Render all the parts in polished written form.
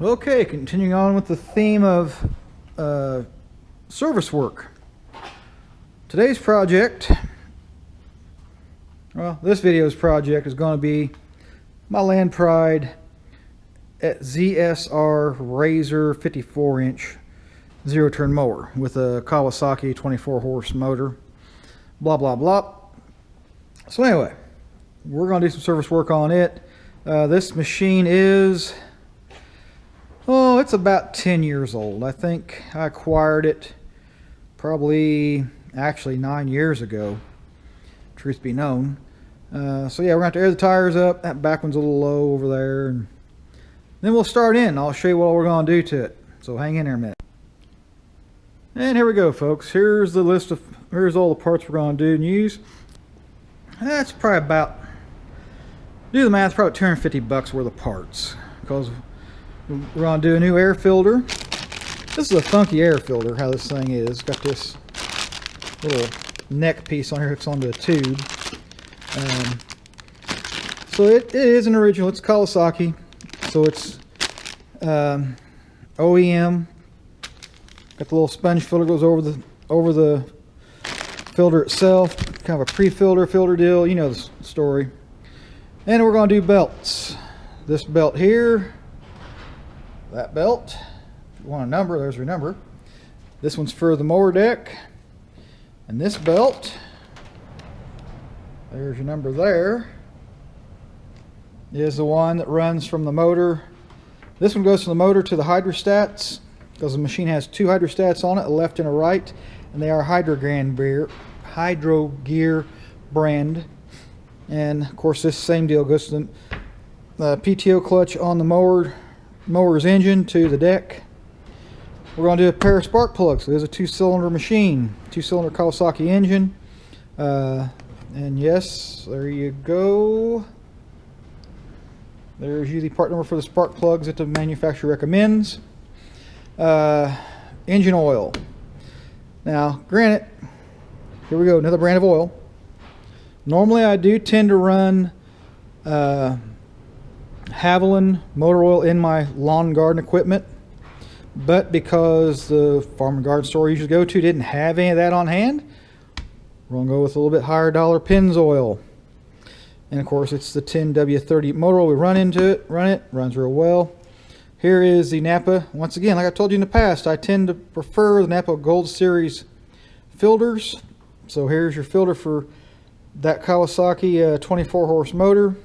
Okay, continuing on with the theme of service work. Today's project, well, this video's project is going to be my Land Pride at ZSR Razor 54-inch zero-turn mower with a Kawasaki 24-horse motor, blah, blah, blah. So anyway, we're going to do some service work on it. This machine is... oh, it's about 10 years old. I think I acquired it probably actually 9 years ago, truth be known. So yeah, we're going to have to air the tires up. That back one's a little low over there. And then we'll start in. I'll show you what we're going to do to it. So hang in there a minute. And here we go, folks. Here's the list of, here's all the parts we're going to do and use. That's probably about, do the math, probably $250 worth of parts. Because we're going to do a new air filter. This is a funky air filter, how this thing is. It's got this little neck piece on here, hooks onto a tube. So it is an original. It's Kawasaki. So it's OEM. Got the little sponge filter goes over the filter itself. Kind of a pre-filter filter deal. You know the story. And we're going to do belts. This belt here. That belt, if you want a number, there's your number. This one's for the mower deck. And this belt, there's your number there, is the one that runs from the motor. This one goes from the motor to the hydrostats, because the machine has two hydrostats on it, a left and a right, and they are Hydro Gear brand. And of course this same deal goes to the PTO clutch on the mower's engine to the deck. We're going to do a pair of spark plugs. So there's a two-cylinder machine, two-cylinder Kawasaki engine. And yes, there you go. There's usually part number for the spark plugs that the manufacturer recommends. Engine oil. Now, granted, here we go, another brand of oil. Normally I do tend to run Haviland motor oil in my lawn and garden equipment, but because the farm and garden store I usually go to didn't have any of that on hand, we're going to go with a little bit higher dollar Pennzoil. And of course it's the 10W30 motor oil. We run it, runs real well. Here is the Napa. Once again, like I told you in the past, I tend to prefer the Napa Gold Series filters. So here's your filter for that Kawasaki 24-horse motor.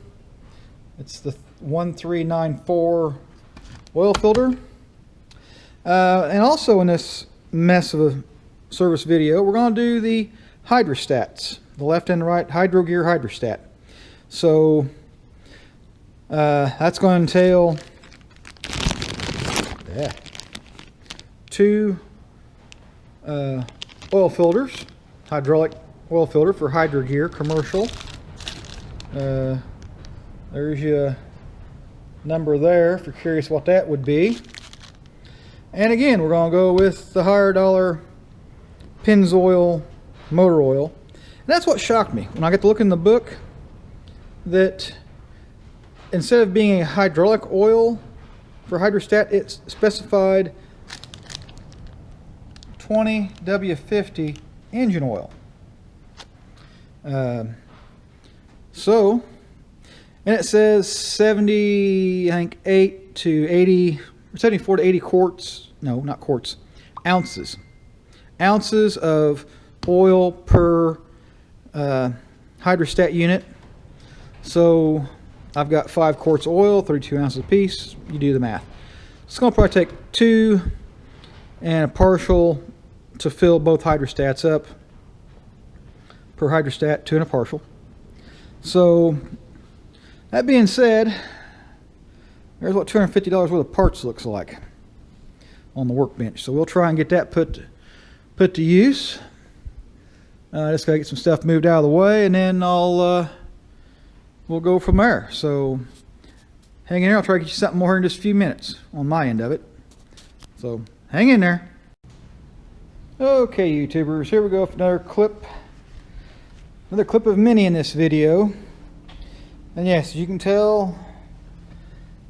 It's the 1394 oil filter. And also in this mess of a service video, we're going to do the hydrostats, the left and right Hydro Gear hydrostat. So that's going to entail two oil filters, hydraulic oil filter for Hydro Gear commercial. There's your number there if you're curious what that would be. And again, we're going to go with the higher dollar Pennzoil motor oil. And that's what shocked me when I got to look in the book, that instead of being a hydraulic oil for hydrostat, it's specified 20W50 engine oil. And it says 70, I think 8 to 80, 74 to 80 quarts, no, not quarts, ounces of oil per hydrostat unit. So I've got 5 quarts of oil, 32 ounces a piece. You do the math. It's going to probably take 2 and a partial to fill both hydrostats up. Per hydrostat, 2 and a partial. So that being said, there's what $250 worth of parts looks like on the workbench. So we'll try and get that put to use. Just gotta get some stuff moved out of the way, and then we'll go from there. So hang in there. I'll try to get you something more in just a few minutes on my end of it. So hang in there. Okay, YouTubers, here we go with another clip of many in this video. And yes, as you can tell,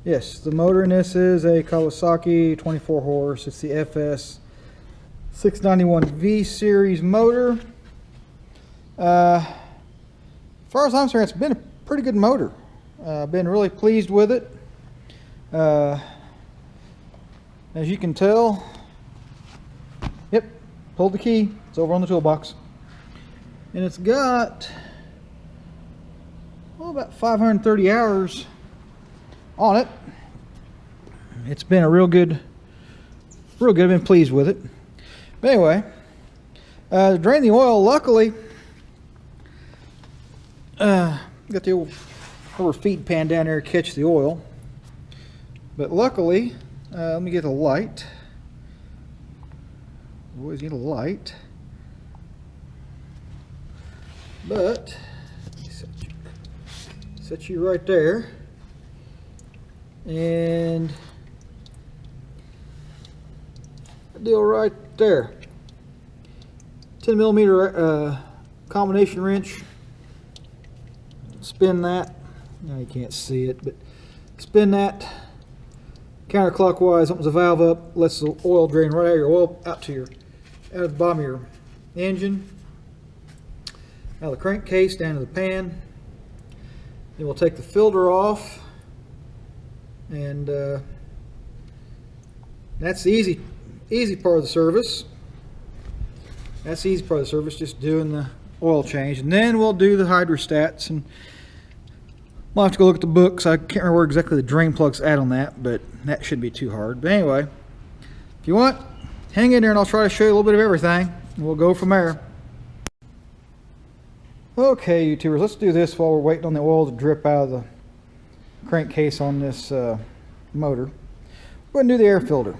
Yes, the motor in this is a Kawasaki 24 horse. It's the FS691V series motor. As far as I'm concerned, it's been a pretty good motor. I've been really pleased with it. As you can tell, yep, pulled the key. It's over on the toolbox. And it's got, well, about 530 hours on it. It's been a real good. I've been pleased with it. But anyway, to drain the oil, luckily, got the old rubber feed pan down there to catch the oil. But luckily, let me get a light. Always need a light. But set you right there, and that deal right there. 10mm combination wrench. Spin that. Now you can't see it, but spin that counterclockwise. Opens the valve up, lets the oil drain right out of your oil, out of the bottom of your engine, out of the crankcase down to the pan. Then we'll take the filter off, and that's the easy part of the service. That's the easy part of the service, just doing the oil change. And then we'll do the hydrostats, and we'll have to go look at the books. I can't remember where exactly the drain plug's at on that, but that shouldn't be too hard. But anyway, if you want, hang in there and I'll try to show you a little bit of everything, and we'll go from there. Okay, YouTubers, let's do this while we're waiting on the oil to drip out of the crankcase on this motor. We're going to do the air filter.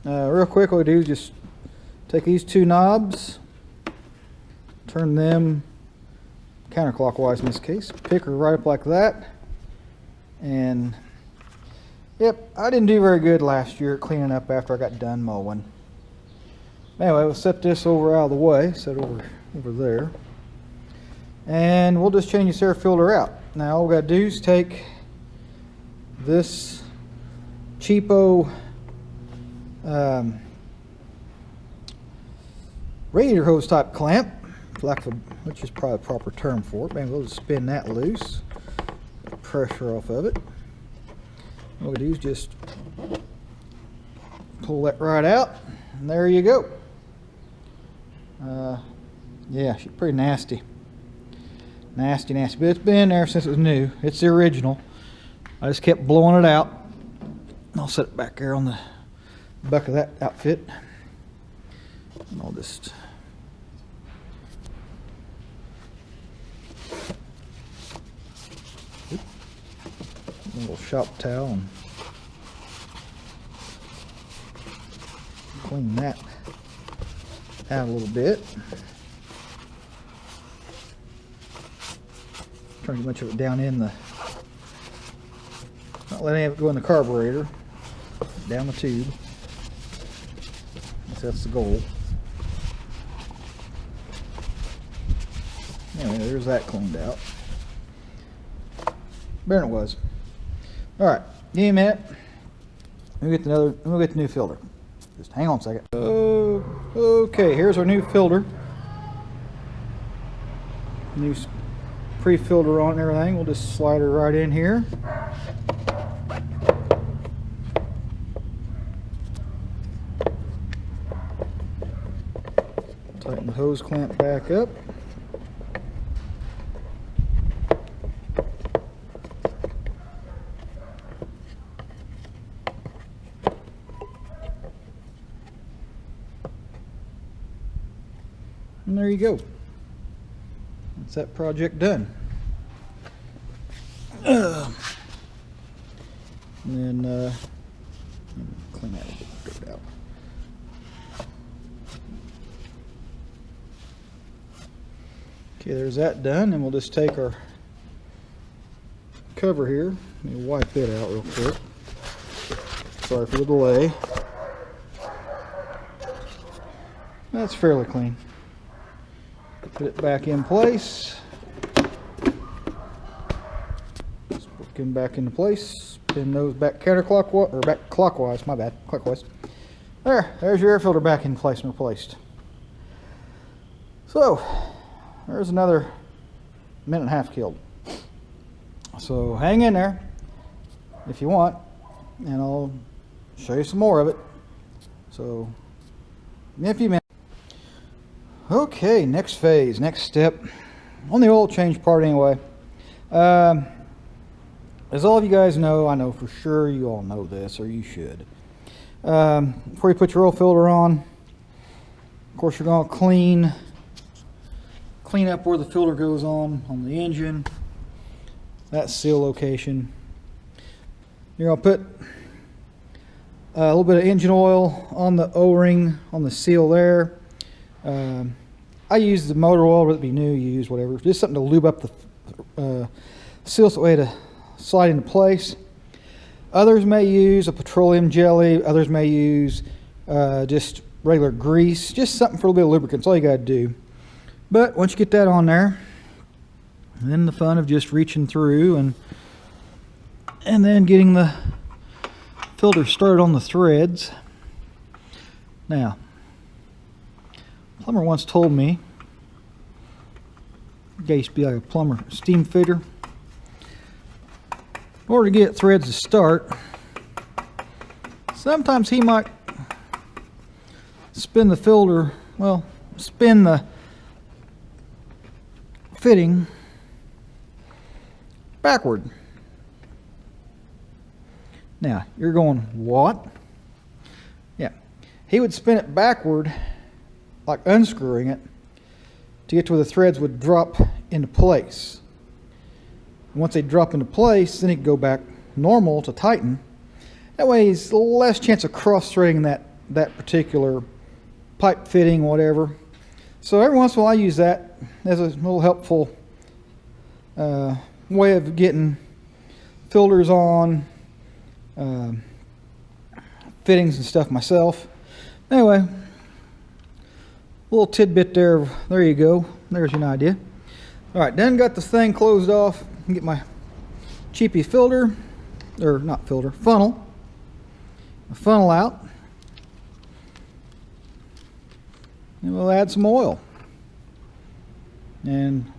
Real quick, what we do is just take these two knobs, turn them counterclockwise in this case, pick her right up like that, and yep, I didn't do very good last year at cleaning up after I got done mowing. Anyway, we'll set this over out of the way, set it over there, and we'll just change this air filter out. Now all we gotta do is take this cheapo radiator hose type clamp, which is probably a proper term for it. Maybe we'll just spin that loose, get pressure off of it. What we do is just pull that right out, and there you go. Yeah, she's pretty nasty. Nasty, but it's been there since it was new. It's the original. I just kept blowing it out. I'll set it back there on the back of that outfit. And I'll just a little shop towel and clean that out a little bit. Trying to get much of it down in the, not letting it go in the carburetor, down the tube. So that's the goal. Anyway, there's that cleaned out. Better than it was. All right, give me a minute. We'll get the new filter. Just hang on a second. Okay, here's our new filter. New pre-filter on and everything. We'll just slide her right in here. Tighten the hose clamp back up. And there you go. That's that project done. And then clean that a bit out. Okay, there's that done, and we'll just take our cover here. Let me wipe it out real quick. Sorry for the delay. That's fairly clean. Put it back in place. Just work him back into place. Spin those back counterclockwise, or back clockwise, my bad, clockwise. There's your air filter back in place and replaced. So, there's another minute and a half killed. So hang in there if you want, and I'll show you some more of it. So, in a few minutes. Okay, next phase, next step. On the oil change part anyway. As all of you guys know, I know for sure you all know this, or you should. Before you put your oil filter on, of course you're going to clean up where the filter goes on the engine, that seal location. You're going to put a little bit of engine oil on the O-ring, on the seal there. I use the motor oil, whether it be new, used, whatever. Just something to lube up the seal so way to slide into place. Others may use a petroleum jelly. Others may use just regular grease. Just something for a little bit of lubricant. That's all you got to do. But once you get that on there, then the fun of just reaching through and then getting the filter started on the threads. Now, plumber once told me, the guy used to be like a plumber, steam fitter. In order to get threads to start, sometimes he might spin the filter, well, spin the fitting backward. Now, you're going, what? Yeah, he would spin it backward, like unscrewing it, to get to where the threads would drop into place. And once they drop into place, then it could go back normal to tighten. That way, it's less chance of cross-threading that particular pipe fitting, whatever. So every once in a while, I use that as a little helpful way of getting filters on, fittings and stuff myself. Anyway, a little tidbit there. There you go. There's an idea. All right, then got the thing closed off. Get my cheapy filter, or not filter, funnel. A funnel out. And we'll add some oil. And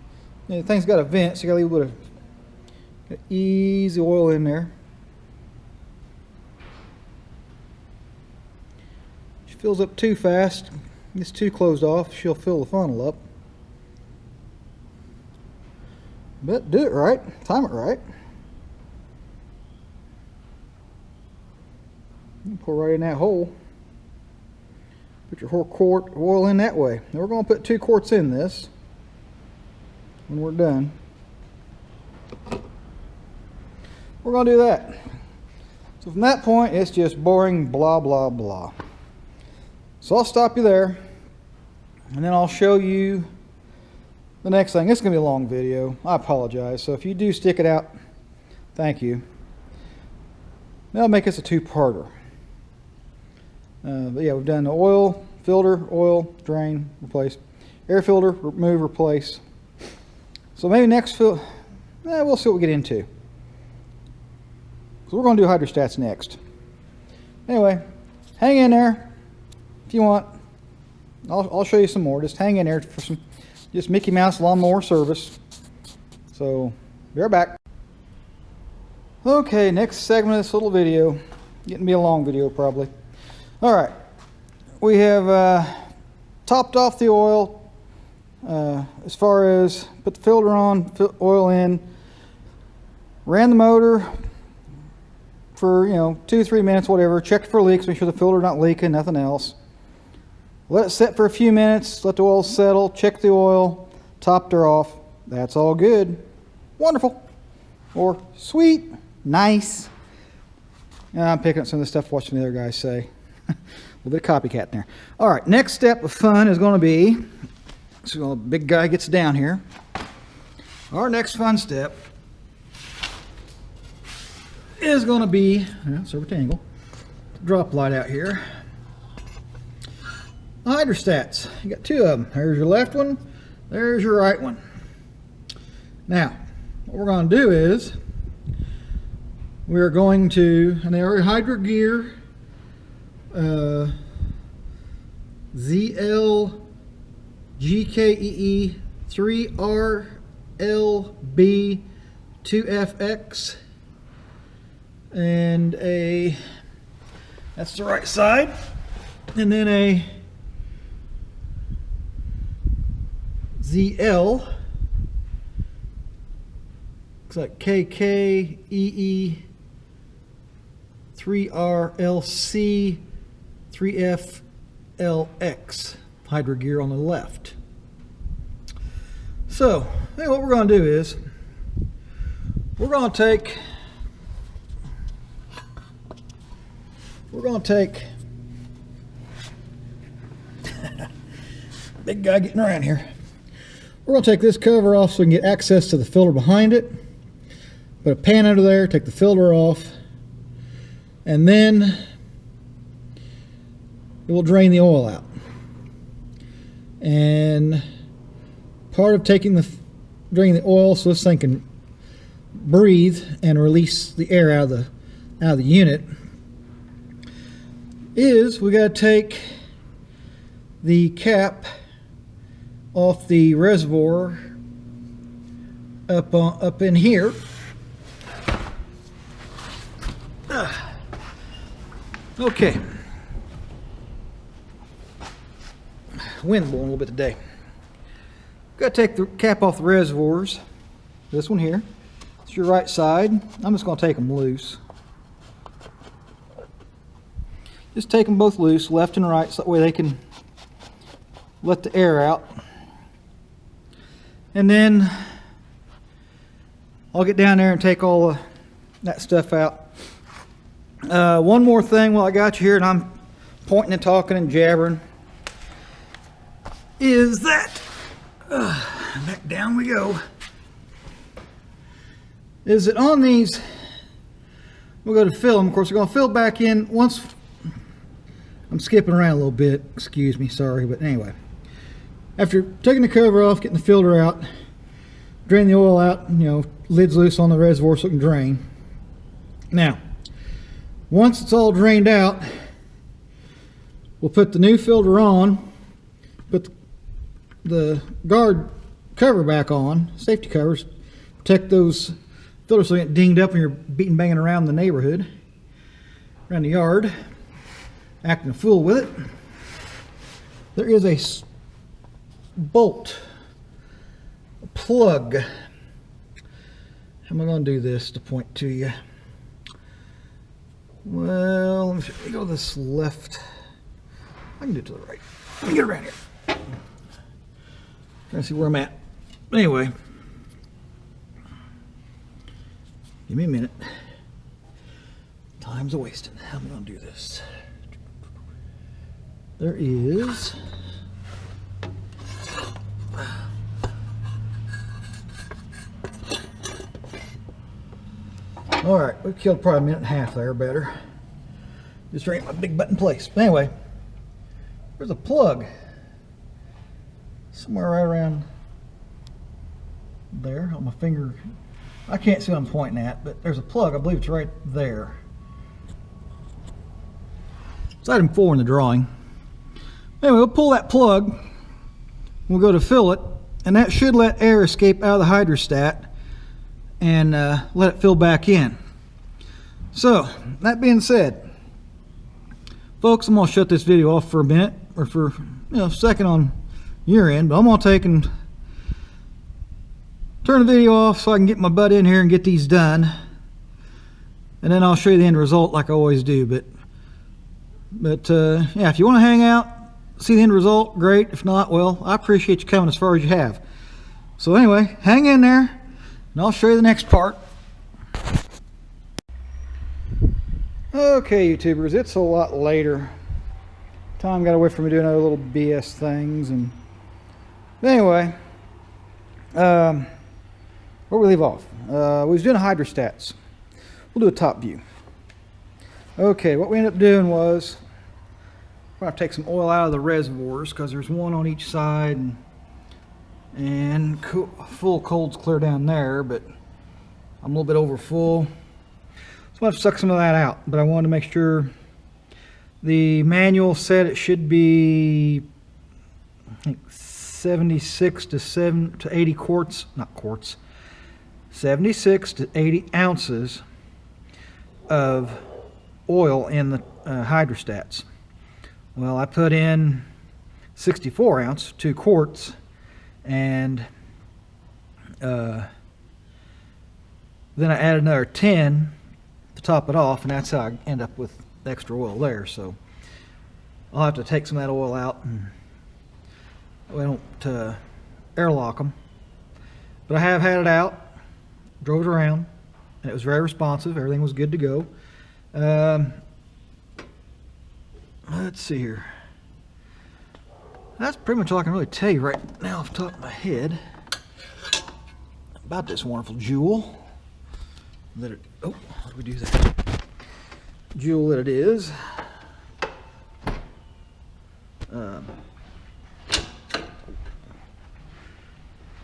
the thing's got a vent, so you got to leave a little bit of easy oil in there. If it fills up too fast, gets too closed off, she'll fill the funnel up. But do it right, time it right. You pour right in that hole. Put your whole quart of oil in that way. Now we're going to put 2 quarts in this when we're done. We're going to do that. So from that point, it's just boring, blah, blah, blah. So I'll stop you there, and then I'll show you the next thing. It's going to be a long video. I apologize. So if you do stick it out, thank you. That'll make us a 2-parter. But yeah, we've done the oil, filter, oil, drain, replace, air filter, remove, replace. So maybe next we'll see what we get into. So we're going to do hydrostats next. Anyway, hang in there if you want. I'll show you some more. Just hang in there for some just Mickey Mouse lawnmower service. So be right back. Okay, next segment of this little video. Getting to be a long video probably. All right, we have topped off the oil as far as put the filter on, oil in, ran the motor for 2-3 minutes, whatever, checked for leaks, make sure the filter not leaking, nothing else. Let it set for a few minutes, let the oil settle, check the oil, topped her off. That's all good. Wonderful. Or sweet, nice. I'm picking up some of the stuff watching the other guys say. A little bit of copycat in there. All right, next step of fun is going to be, so the big guy gets down here. Our next fun step is going to be, serpent angle, drop light out here. Hydrostats. You got 2 of them. There's your left one, there's your right one. Now, what we're going to do is we're going to an Hydra gear ZSR54 3RLB 2FX, and that's the right side, and then a ZL, looks like KKEE 3RLC 3FLX Hydra gear on the left. So hey, what we're going to do is we're going to take big guy getting around here. We're going to take this cover off so we can get access to the filter behind it. Put a pan under there, take the filter off, and then it will drain the oil out. And part of draining the oil so this thing can breathe and release the air out of the unit is we got to take the cap off the reservoir up in here. Okay. Wind blowing a little bit today. Got to take the cap off the reservoirs. This one here. It's your right side. I'm just going to take them loose. Just take them both loose, left and right, so that way they can let the air out. And then I'll get down there and take all that stuff out. One more thing while I got you here, and I'm pointing and talking and jabbering, is that back down we go. Is that on these, we'll go to fill them. Of course, we're going to fill back in once. I'm skipping around a little bit, excuse me, sorry, but anyway. After taking the cover off, getting the filter out, drain the oil out, lid's loose on the reservoir so it can drain. Now, once it's all drained out, we'll put the new filter on, put the guard cover back on, safety covers, protect those filters so they get dinged up when you're banging around the neighborhood, around the yard, acting a fool with it. There is a bolt, a plug. How am I going to do this to point to you? Well, let me go this left. I can do it to the right. Let me get around here. Trying to see where I'm at. Anyway, give me a minute. Time's a wasting. How am I going to do this? There is all right, we killed probably a minute and a half there, better. Just right in my big button place. But anyway, there's a plug somewhere right around there on my finger. I can't see what I'm pointing at, but there's a plug. I believe it's right there. It's item 4 in the drawing. Anyway, we'll pull that plug. We'll go to fill it, and that should let air escape out of the hydrostat and let it fill back in. So, that being said, folks, I'm going to shut this video off for a minute, or for a second on your end, but I'm going to take and turn the video off so I can get my butt in here and get these done, and then I'll show you the end result like I always do. But yeah, if you want to hang out, see the end result, great. If not, well, I appreciate you coming as far as you have. So anyway, hang in there, and I'll show you the next part. Okay, YouTubers, it's a lot later. Time got away from me doing other little BS things, and anyway, where we leave off. We was doing hydrostats. We'll do a top view. Okay, what we ended up doing was we're going to take some oil out of the reservoirs because there's one on each side, and full cold's clear down there, but I'm a little bit over full. So I'll have to suck some of that out, but I wanted to make sure. The manual said it should be, I think, 76 to 80 quarts, not quarts, 76 to 80 ounces of oil in the hydrostats. Well, I put in 64 ounce, 2 quarts, and then I added another 10 to top it off, and that's how I end up with extra oil there. So I'll have to take some of that oil out, and we don't airlock them. But I have had it out, drove it around, and it was very responsive. Everything was good to go. Let's see here. That's pretty much all I can really tell you right now off the top of my head about this wonderful jewel. That it, oh, how do we do that? Jewel that it is. I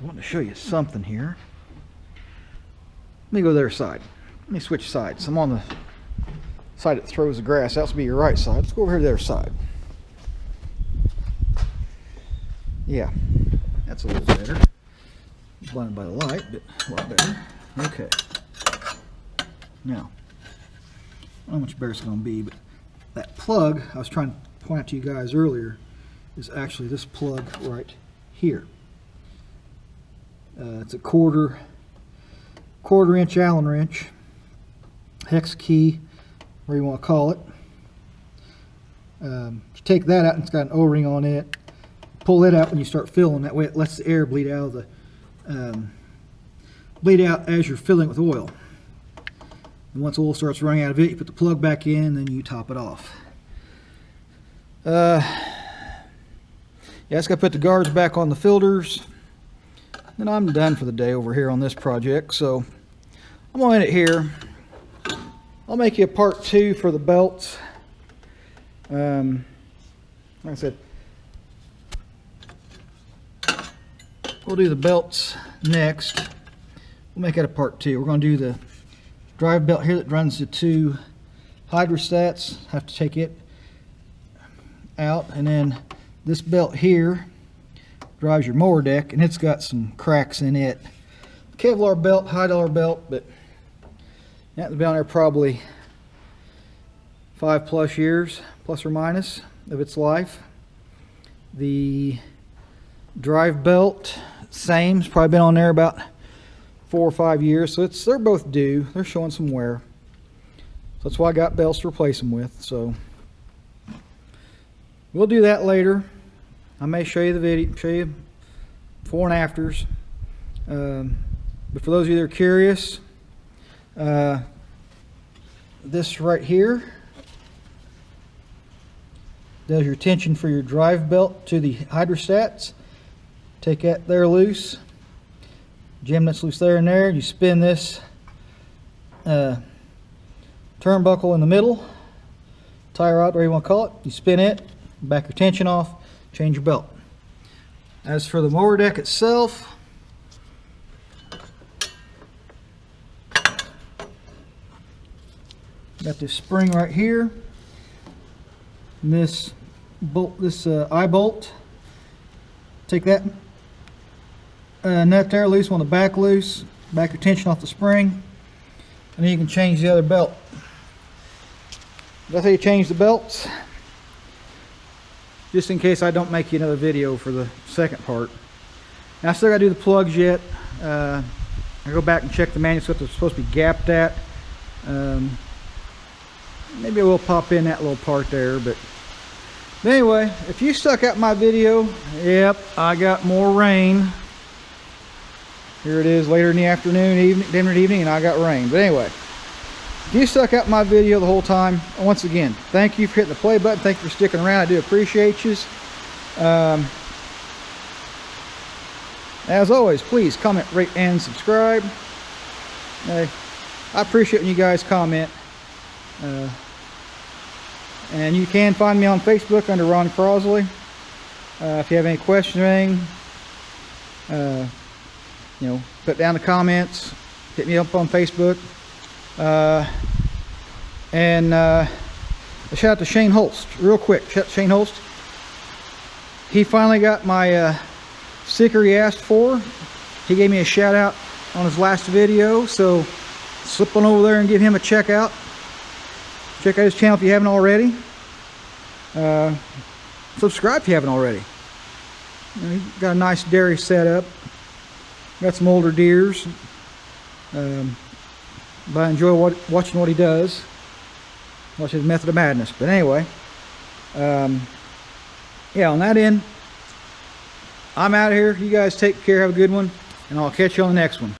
want to show you something here. Let me go to their side. Let me switch sides. I'm on the side that throws the grass. That's to be your right side. Let's go over here to their side. Yeah, that's a little better. Blinded by the light, but a lot better. Okay. Now, I don't know how much better it's going to be, but that plug I was trying to point out to you guys earlier is actually this plug right here. It's a quarter inch Allen wrench, hex key, whatever you want to call it. You take that out and it's got an O-ring on it. Pull it out when you start filling. That way it lets the air bleed out of the bleed out as you're filling with oil. And once oil starts running out of it, you put the plug back in, and then you top it off. Yeah, I just got to put the guards back on the filters. Then I'm done for the day over here on this project. So I'm going to end it here. I'll make you a part 2 for the belts. Like I said, we'll do the belts next. We'll make that a part 2. We're going to do the drive belt here that runs the 2 hydrostats. Have to take it out, and then this belt here drives your mower deck, and it's got some cracks in it. Kevlar belt, high dollar belt, but that has been on there probably 5+ years, plus or minus, of its life. The drive belt, same, it's probably been on there about 4 or 5 years, so they're both due. They're showing some wear, so that's why I got belts to replace them with. So we'll do that later. I may show you the video, show you before and afters. But for those of you that are curious, this right here does your tension for your drive belt to the hydrostats. Take that there loose, jam that's loose there and there. You spin this turnbuckle in the middle, tie rod, whatever you want to call it. You spin it, back your tension off, change your belt. As for the mower deck itself, got this spring right here, and this bolt, this eye bolt. Take that nut there loose, on the back loose, back your tension off the spring, and then you can change the other belt. That's how you change the belts, just in case I don't make you another video for the second part. Now, I still got to do the plugs yet. I go back and check the manual, so they're supposed to be gapped at. Maybe I will pop in that little part there, but anyway, if you stuck out my video, yep, I got more rain. Here it is later in the afternoon, evening, and I got rain. But anyway, if you stuck out my video the whole time, once again, thank you for hitting the play button. Thank you for sticking around. I do appreciate you. As always, please comment, rate, and subscribe. I appreciate when you guys comment. And you can find me on Facebook under Ron Crosley. If you have any questions or anything, you know, put down the comments. Hit me up on Facebook. And a shout out to Shane Holst, real quick. Shane Holst. He finally got my sticker he asked for. He gave me a shout out on his last video, so slip on over there and give him a check out. Check out his channel if you haven't already. Subscribe if you haven't already. He's got a nice dairy setup. Got some older deers. But I enjoy watching what he does. Watch his method of madness. But anyway, yeah, on that end, I'm out of here. You guys take care. Have a good one. And I'll catch you on the next one.